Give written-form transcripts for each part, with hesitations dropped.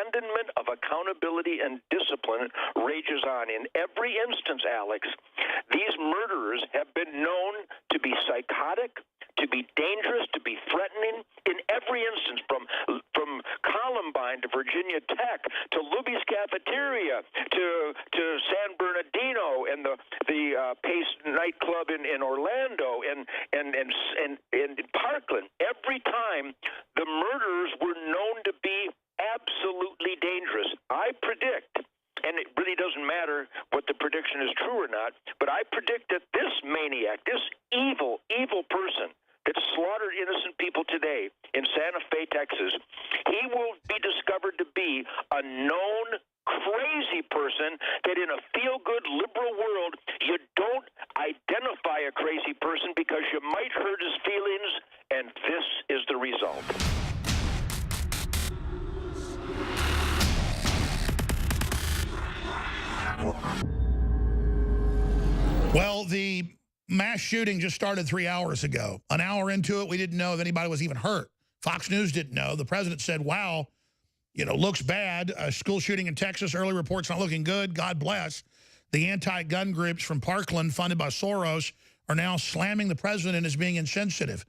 abandonment of accountability and discipline rages on. In every instance, Alex, these murderers have been known to be psychotic, to be dangerous, to be threatening. In every instance, from Columbine to Virginia Tech to Luby's Cafeteria to San Bernardino and the Pace nightclub in Orlando and Parkland, every time the murderers were known to be absolutely dangerous. I predict, and it really doesn't matter what the prediction is true or not, but I predict that this maniac, this evil person that slaughtered innocent people today in Santa Fe, Texas, he will be discovered to be a known crazy person that in a feel-good liberal world, you don't identify a crazy person because you might hurt his feelings, and this is the result. Well, the mass shooting just started 3 hours ago. An hour into it, we didn't know if anybody was even hurt. Fox News didn't know. The president said, wow, you know, looks bad. A school shooting in Texas, early reports not looking good. God bless. The anti-gun groups from Parkland, funded by Soros, are now slamming the president as being insensitive.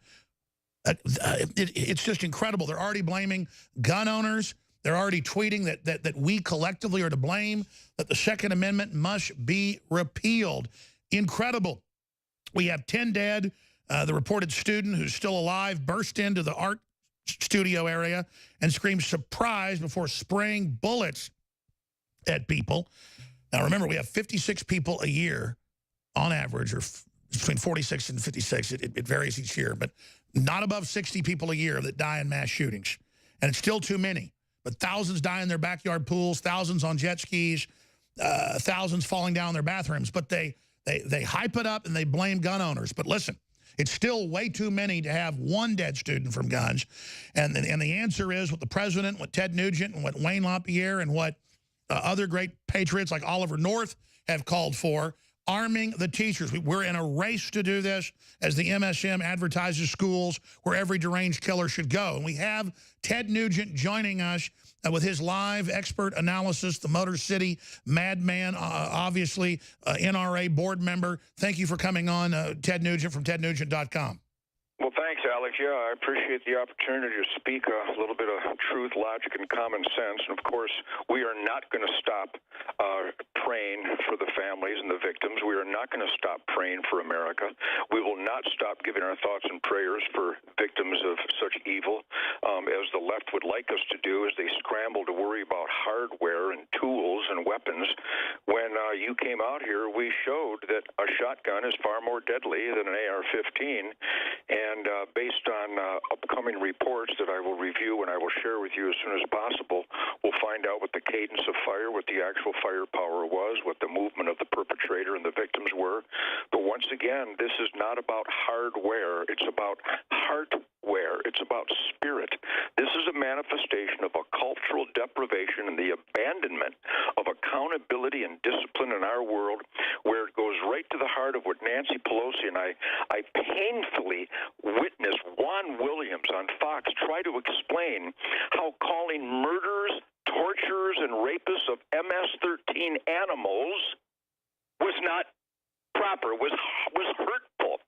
It's just incredible. They're already blaming gun owners. They're already tweeting that we collectively are to blame, that the Second Amendment must be repealed. Incredible. We have 10 dead. The reported student who's still alive burst into the art studio area and screamed surprise before spraying bullets at people. Now, remember, we have 56 people a year on average, or between 46 and 56. It varies each year, but not above 60 people a year that die in mass shootings. And it's still too many. But thousands die in their backyard pools, thousands on jet skis, thousands falling down their bathrooms. But they hype it up and they blame gun owners. But listen, it's still way too many to have one dead student from guns. And the answer is what the president, what Ted Nugent, and what Wayne LaPierre, and what other great patriots like Oliver North have called for, arming the teachers. We're in a race to do this as the MSM advertises schools where every deranged killer should go. And we have Ted Nugent joining us with his live expert analysis, the Motor City madman, obviously NRA board member. Thank you for coming on, Ted Nugent from tednugent.com. Well, thanks, Alex. Yeah, I appreciate the opportunity to speak a little bit of truth, logic, and common sense. And, of course, we are not going to stop praying for the families and the victims. We are not going to stop praying for America. We will not stop giving our thoughts and prayers for victims of such evil, as the left would like us to do, as they scramble to worry about hardware and tools and weapons. When you came out here, we showed that a shotgun is far more deadly than an AR-15. And based on upcoming reports that I will review and I will share with you as soon as possible, we'll find out what the cadence of fire, what the actual firepower was, what the movement of the perpetrator and the victims were. But once again, this is not about hardware. It's about heartware. It's about spirit. This is a manifestation of a cultural deprivation and the abandonment of accountability and discipline in our world, where it goes right to the heart of what Nancy Pelosi and I painfully witnessed Juan Williams on Fox try to explain how calling murderers, torturers, and rapists of MS-13 animals was not proper, was hurtful.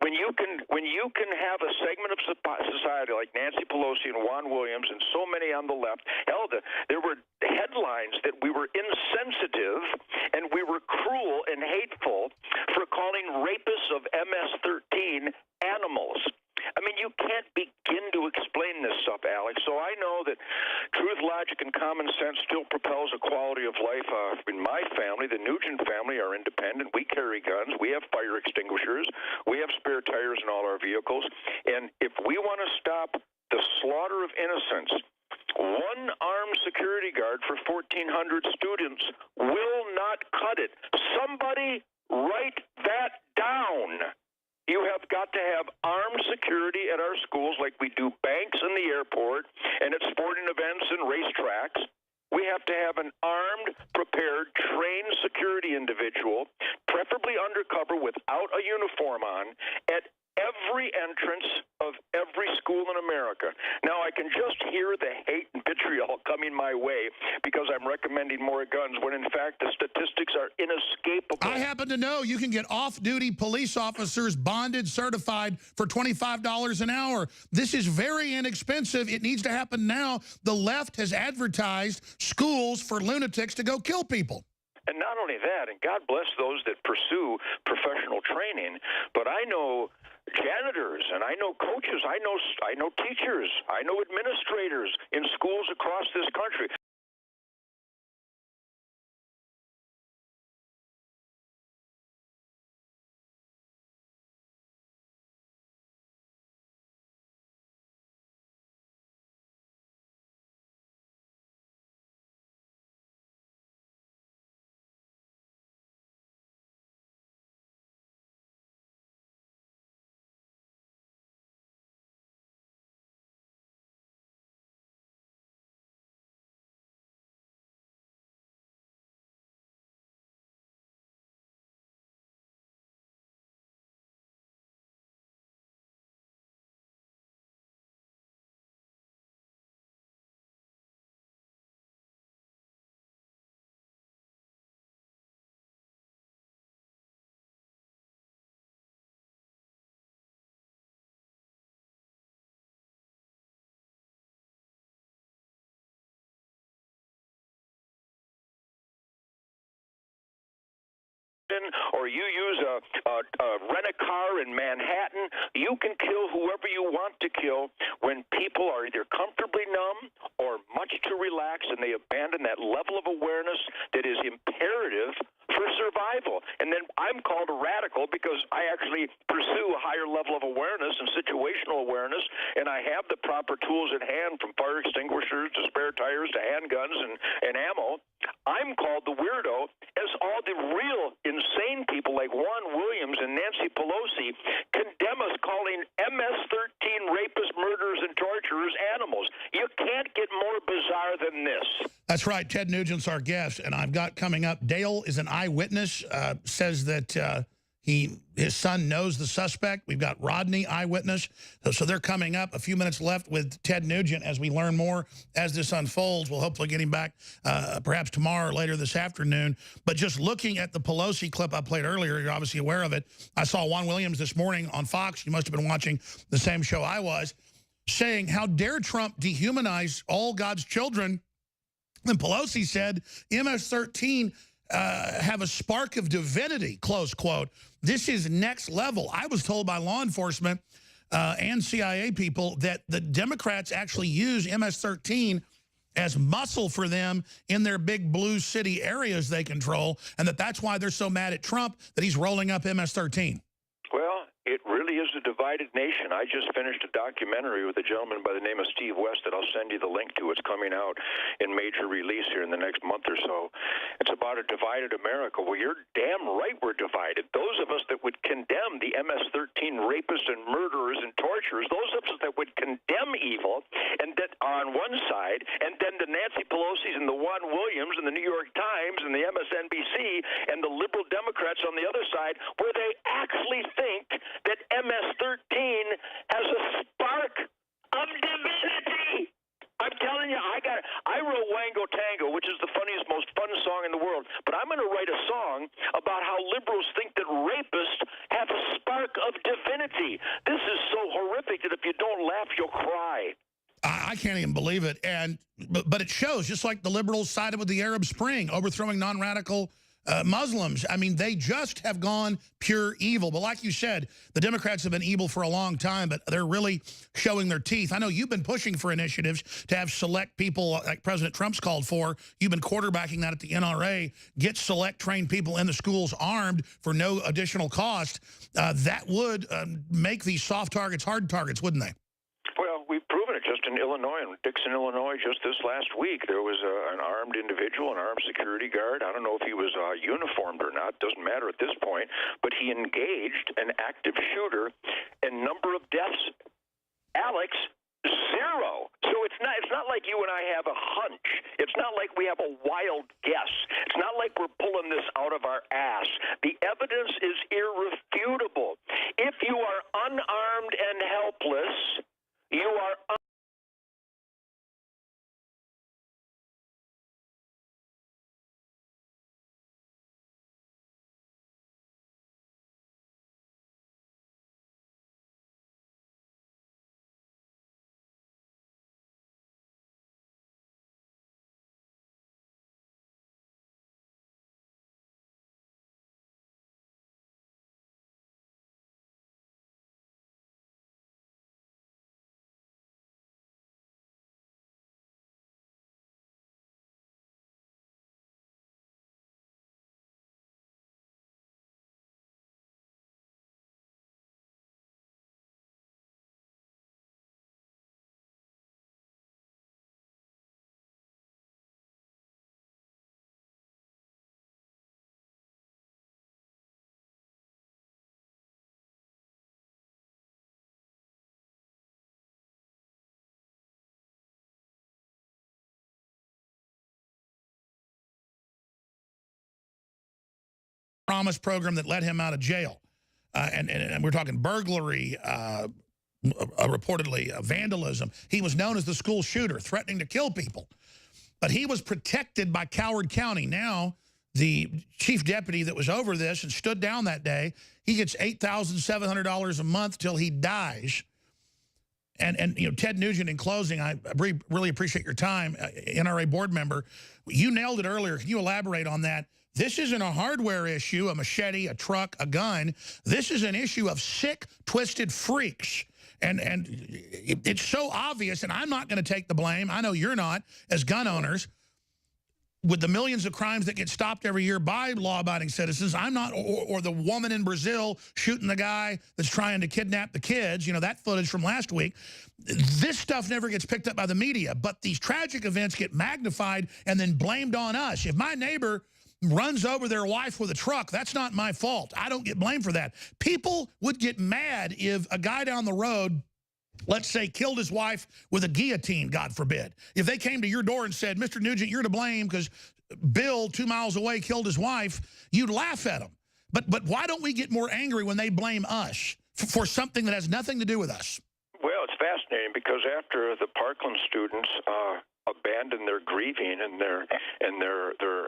When you can have a segment of society like Nancy Pelosi and Juan Williams and so many on the left, hell, there were headlines that we were insensitive and we were cruel and hateful for calling rapists of MS-13 animals. I mean, you can't begin to explain this stuff, Alex. So I know that truth, logic, and common sense still propels a quality of life. In my family, the Nugent family, are independent. We carry guns. We have fire extinguishers. We have spare tires in all our vehicles. And if we want to stop the slaughter of innocents, one armed security guard for 1,400 students will not cut it. Somebody write that down. You have got to have armed security at our schools like we do banks and the airport and at sporting events and racetracks. We have to have an armed, prepared, trained security individual, preferably undercover without a uniform on, at every entrance of every school in America. Now, I can just hear the hate and vitriol coming my way because I'm recommending more guns when, in fact, the statistics are inescapable. I happen to know you can get off-duty police officers bonded, certified for $25 an hour. This is very inexpensive. It needs to happen now. The left has advertised schools for lunatics to go kill people. And not only that, and God bless those that pursue professional training, but I know janitors, and I know coaches, I know teachers, I know administrators in schools across this country. Or you use rent a car in Manhattan, you can kill whoever you want to kill when people are either comfortably numb or much too relaxed and they abandon that level of awareness that is imperative for survival. And then I'm called a radical because I actually pursue a higher level of awareness and situational awareness, and I have the proper tools at hand, from fire extinguishers to spare tires to handguns and ammo. I'm called the weirdo, as all the real insane people like Juan Williams and Nancy Pelosi condemn us, calling MS-13 rapists, murderers, and torturers animals. You can't get more bizarre than this. That's right. Ted Nugent's our guest, and I've got coming up, Dale is an eyewitness, says that his son knows the suspect. We've got Rodney, eyewitness. So they're coming up. A few minutes left with Ted Nugent as we learn more as this unfolds. We'll hopefully get him back perhaps tomorrow or later this afternoon. But just looking at the Pelosi clip I played earlier, you're obviously aware of it. I saw Juan Williams this morning on Fox. You must have been watching the same show I was, saying, how dare Trump dehumanize all God's children? And Pelosi said MS-13 have a spark of divinity, close quote. This is next level. I was told by law enforcement and CIA people that the Democrats actually use MS-13 as muscle for them in their big blue city areas they control, and that's why they're so mad at Trump that he's rolling up MS-13. Well, it really is a divided nation. I just finished a documentary with a gentleman by the name of Steve West that I'll send you the link to. It's coming out in major release here in the next month or so. It's about a divided America. Well, you're damn right we're divided. Those of us that would condemn the MS-13 rapists and murderers and torturers, those of us that would condemn evil, and that are on one side, and then the Nancy Pelosi's and the Juan Williams and the New York Times and the MSNBC and the liberal Democrats on the other side, where they actually think that MS-13 has a spark of divinity. I'm telling you, I wrote Wango Tango, which is the funniest, most fun song in the world, but I'm going to write a song about how liberals think that rapists have a spark of divinity. This is so horrific that if you don't laugh, you'll cry. I can't even believe it. But it shows, just like the liberals sided with the Arab Spring, overthrowing non-radical Muslims. I mean, they just have gone pure evil. But like you said, the Democrats have been evil for a long time, but they're really showing their teeth. I know you've been pushing for initiatives to have select people like President Trump's called for. You've been quarterbacking that at the NRA. Get select trained people in the schools armed for no additional cost. That would make these soft targets hard targets, wouldn't they? Well, we've proven it just in Illinois, in Dixon, Illinois, just this last week. There was an armed individual, an armed security guard. I don't know if he was uniformed or not. Doesn't matter at this point. But he engaged an active shooter, and number of deaths, Alex, 0. So it's not like you and I have a hunch. It's not like we have a wild guess. It's not like we're pulling this out of our ass. The evidence is irrefutable. If you are unarmed and helpless, you are promise program that let him out of jail. And we're talking burglary, reportedly vandalism. He was known as the school shooter, threatening to kill people. But he was protected by Coward County. Now, the chief deputy that was over this and stood down that day, he gets $8,700 a month till he dies. And you know, Ted Nugent, in closing, I really appreciate your time, NRA board member. You nailed it earlier. Can you elaborate on that? This isn't a hardware issue, a machete, a truck, a gun. This is an issue of sick, twisted freaks. And it's so obvious, and I'm not going to take the blame. I know you're not, as gun owners. With the millions of crimes that get stopped every year by law-abiding citizens, I'm not, or the woman in Brazil shooting the guy that's trying to kidnap the kids, you know, that footage from last week. This stuff never gets picked up by the media, but these tragic events get magnified and then blamed on us. If my neighbor runs over their wife with a truck, that's not my fault. I don't get blamed for that. People would get mad if a guy down the road, let's say, killed his wife with a guillotine, God forbid. If they came to your door and said, Mr. Nugent, you're to blame because Bill 2 miles away killed his wife, you'd laugh at them. But why don't we get more angry when they blame us for something that has nothing to do with us? Well, it's fascinating because after the Parkland students abandoned their grieving and their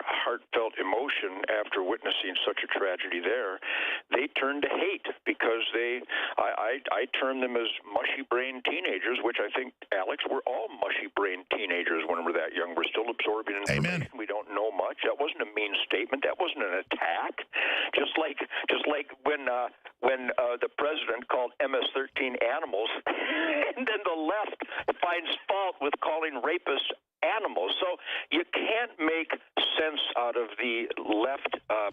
heartfelt emotion after witnessing such a tragedy there, they turned to hate because I term them as mushy-brained teenagers, which I think, Alex, we're all mushy-brained teenagers when we're that young. We're still absorbing information. Amen. We don't know much. That wasn't a mean statement. That wasn't an attack. Just like when the president called MS-13 animals, and then the left finds fault with calling rapists animals. So you can't make sense out of the left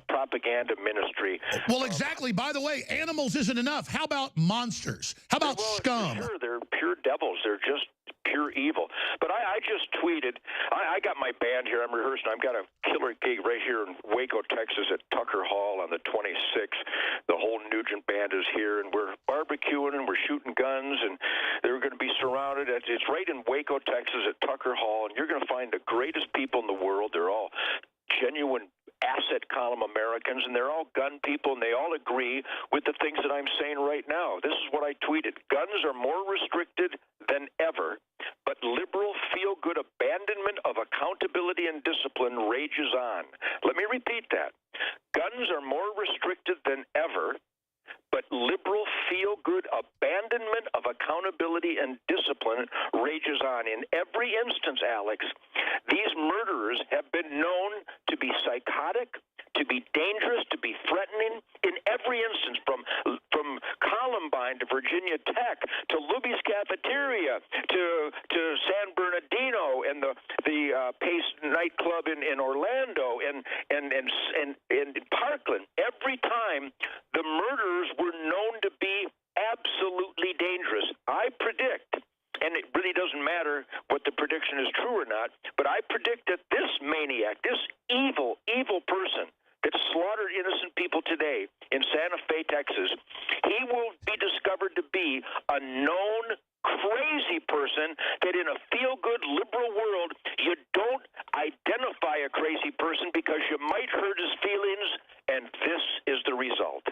propaganda ministry. Well, exactly. By the way, animals isn't enough. How about monsters? How about scum? Sure, they're pure devils. They're just pure evil. But I just tweeted, I got my band here. I'm rehearsing. I've got a killer gig right here in Waco, Texas at Tucker Hall on the 26th. The whole Nugent band is here, and we're barbecuing, and we're shooting guns, and they're going to be surrounded. It's right in Waco, Texas at Tucker Hall, and you're going to find the greatest people in the world. They're all genuine asset column Americans, and they're all gun people, and they all agree with the things that I'm saying right now. This is what I tweeted. Guns are more restricted than ever, but liberal feel-good abandonment of accountability and discipline rages on. Let me repeat that. Guns are more restricted than ever, but liberal feel-good abandonment of accountability and discipline rages on. In every instance, Alex, these murderers have been known to be psychotic, to be dangerous, to be threatening. In every instance, from Columbine to Virginia Tech to Luby's Cafeteria to San Bernardino and the Pace nightclub in Orlando and Parkland, every time the murderers were known to be absolutely dangerous. I predict, and it really doesn't matter what the prediction is true or not, but I predict that this maniac, this evil person that slaughtered innocent people today in Santa Fe, Texas, he will be discovered to be a known crazy person that in a feel-good liberal world, you don't identify a crazy person because you might hurt his feelings, and this is the result.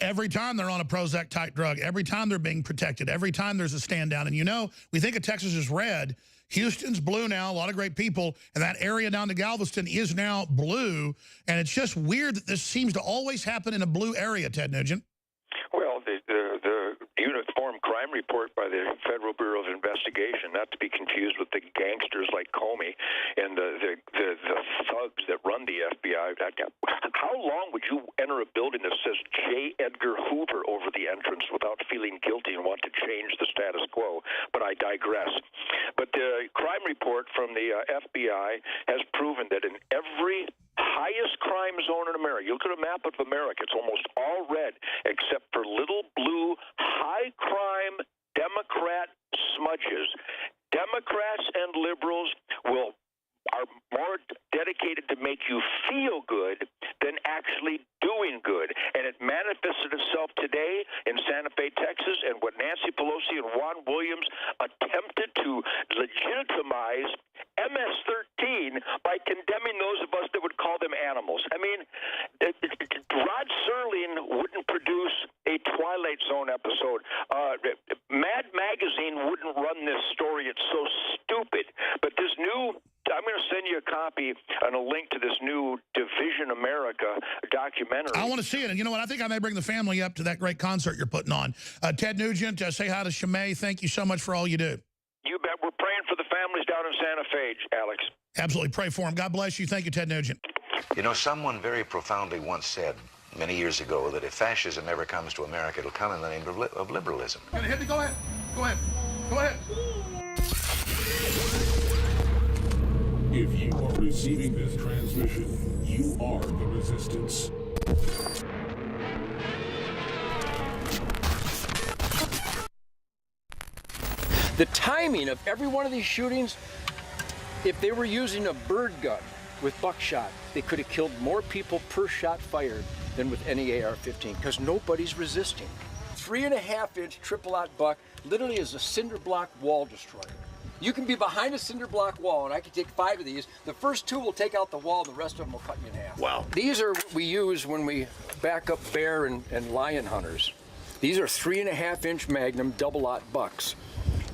Every time they're on a Prozac-type drug, every time they're being protected, every time there's a stand down. And you know, we think of Texas as red. Houston's blue now, a lot of great people, and that area down to Galveston is now blue. And it's just weird that this seems to always happen in a blue area, Ted Nugent. Well, the Uniform Crime Report by the Federal Bureau of Investigation, not to be confused with the gangsters like Comey and the thugs that run the FBI. How long would you enter a building that says J. Edgar Hoover over the entrance without feeling guilty and want to change the status quo? But I digress. But the crime report from the FBI has proven that in every highest crime zone in America, you look at a map of America, it's almost all red except for little blue high crime Democrat smudges. Democrats and liberals are more dedicated to make you feel good than actually doing good. And it manifested itself today in Santa Fe, Texas, and what Nancy Pelosi and Juan Williams attempted to legitimize MS-13 by condemning those of us that would call them animals. I mean, send you a copy and a link to this new Division America documentary. I want to see it. And you know what? I think I may bring the family up to that great concert you're putting on. Ted Nugent, say hi to Shimei. Thank you so much for all you do. You bet. We're praying for the families down in Santa Fe, Alex. Absolutely. Pray for them. God bless you. Thank you, Ted Nugent. You know, someone very profoundly once said many years ago that if fascism ever comes to America, it'll come in the name of liberalism. You're gonna hit me? Go ahead. Go ahead. Go ahead. If you are receiving this transmission, you are the resistance. The timing of every one of these shootings, if they were using a bird gun with buckshot, they could have killed more people per shot fired than with any AR-15, because nobody's resisting. 3.5-inch triple-aught buck literally is a cinder block wall destroyer. You can be behind a cinder block wall, and I can take 5 of these. The first 2 will take out the wall, the rest of them will cut you in half. Wow. These are what we use when we back up bear and lion hunters. These are 3.5-inch Magnum double-aught bucks.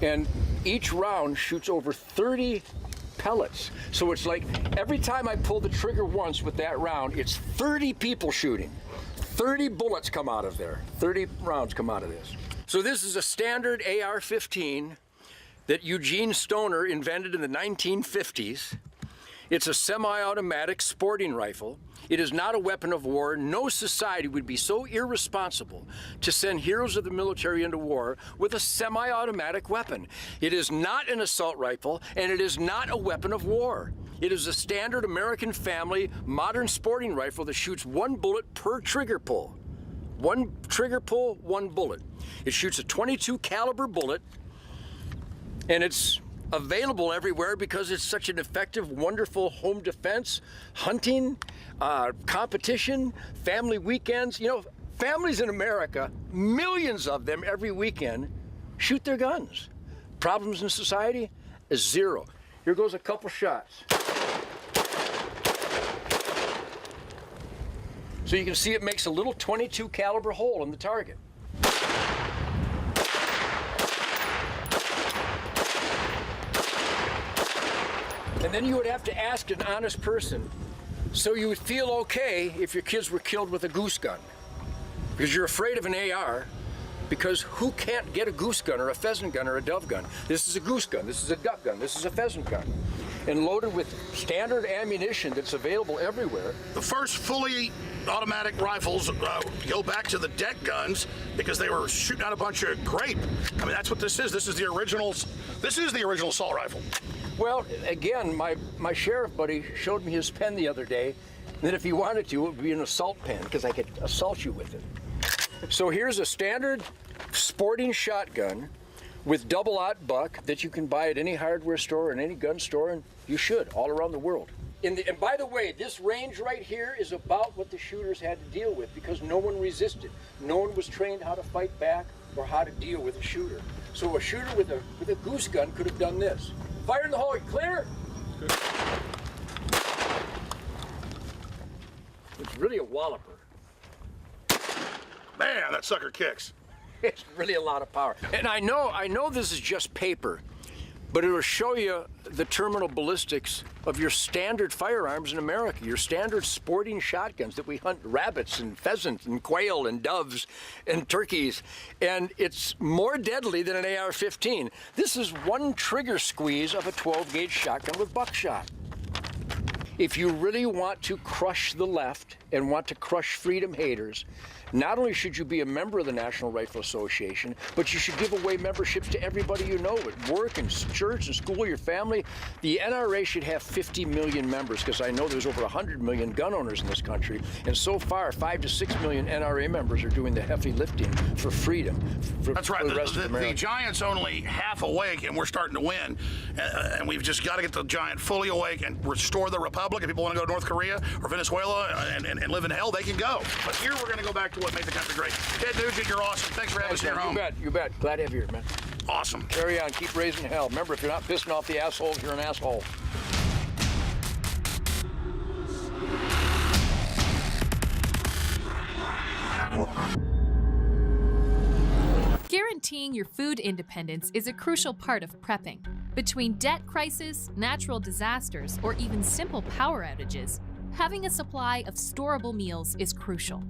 And each round shoots over 30 pellets. So it's like every time I pull the trigger once with that round, it's 30 people shooting. 30 bullets come out of there. 30 rounds come out of this. So this is a standard AR-15 that Eugene Stoner invented in the 1950s. It's a semi-automatic sporting rifle. It is not a weapon of war. No society would be so irresponsible to send heroes of the military into war with a semi-automatic weapon. It is not an assault rifle, and it is not a weapon of war. It is a standard American family modern sporting rifle that shoots 1 bullet per trigger pull. 1 trigger pull, 1 bullet. It shoots a .22 caliber bullet, and it's available everywhere because it's such an effective, wonderful home defense, hunting, competition, family weekends. You know, families in America, millions of them every weekend, shoot their guns. Problems in society is 0. Here goes a couple shots. So you can see it makes a little .22 caliber hole in the target. And then you would have to ask an honest person, so you would feel okay if your kids were killed with a goose gun, because you're afraid of an AR, because who can't get a goose gun or a pheasant gun or a dove gun? This is a goose gun, this is a duck gun, this is a pheasant gun, and loaded with standard ammunition that's available everywhere. The first fully automatic rifles go back to the deck guns because they were shooting out a bunch of grape. I mean, that's what this is. This is the original assault rifle. Well, again, my sheriff buddy showed me his pen the other day, that if he wanted to, it would be an assault pen, because I could assault you with it. So here's a standard sporting shotgun with double-aught buck that you can buy at any hardware store and any gun store, and you should, all around the world. And by the way, this range right here is about what the shooters had to deal with, because no one resisted. No one was trained how to fight back or how to deal with a shooter. So a shooter with a goose gun could have done this. Fire in the hole, you clear? Good. It's really a walloper. Man, that sucker kicks. It's really a lot of power. And I know this is just paper, but it'll show you the terminal ballistics of your standard firearms in America, your standard sporting shotguns that we hunt rabbits and pheasants and quail and doves and turkeys. And it's more deadly than an AR-15. This is 1 trigger squeeze of a 12-gauge shotgun with buckshot. If you really want to crush the left and want to crush freedom haters, not only should you be a member of the National Rifle Association, but you should give away memberships to everybody you know at work and church and school, your family. The NRA should have 50 million members, because I know there's over 100 million gun owners in this country. And so far, 5 to 6 million NRA members are doing the heavy lifting for freedom. That's right. For the rest of America. The Giant's only half awake, and we're starting to win. And we've just got to get the Giant fully awake and restore the Republic. If people want to go to North Korea or Venezuela and live in hell, they can go. But here we're going to go back to what made the country great. Ted Nugent, you're awesome. Thanks for having us in your home. You bet. Glad to have you here, man. Awesome. Carry on. Keep raising hell. Remember, if you're not pissing off the assholes, you're an asshole. Guaranteeing maintaining your food independence is a crucial part of prepping. Between debt crisis, natural disasters, or even simple power outages, having a supply of storable meals is crucial.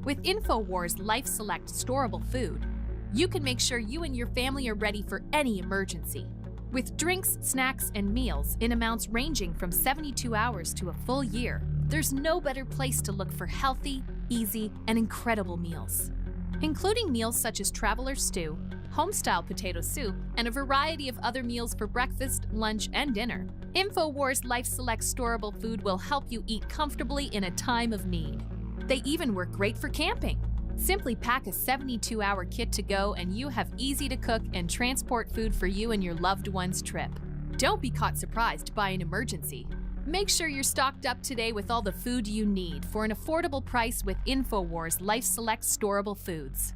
With InfoWars Life Select storable food, you can make sure you and your family are ready for any emergency. With drinks, snacks, and meals in amounts ranging from 72 hours to a full year, there's no better place to look for healthy, easy, and incredible meals. Including meals such as traveler's stew, home-style potato soup, and a variety of other meals for breakfast, lunch, and dinner, InfoWars Life Select storable food will help you eat comfortably in a time of need. They even work great for camping. Simply pack a 72-hour kit to go and you have easy-to-cook and transport food for you and your loved one's trip. Don't be caught surprised by an emergency. Make sure you're stocked up today with all the food you need for an affordable price with InfoWars Life Select storable foods.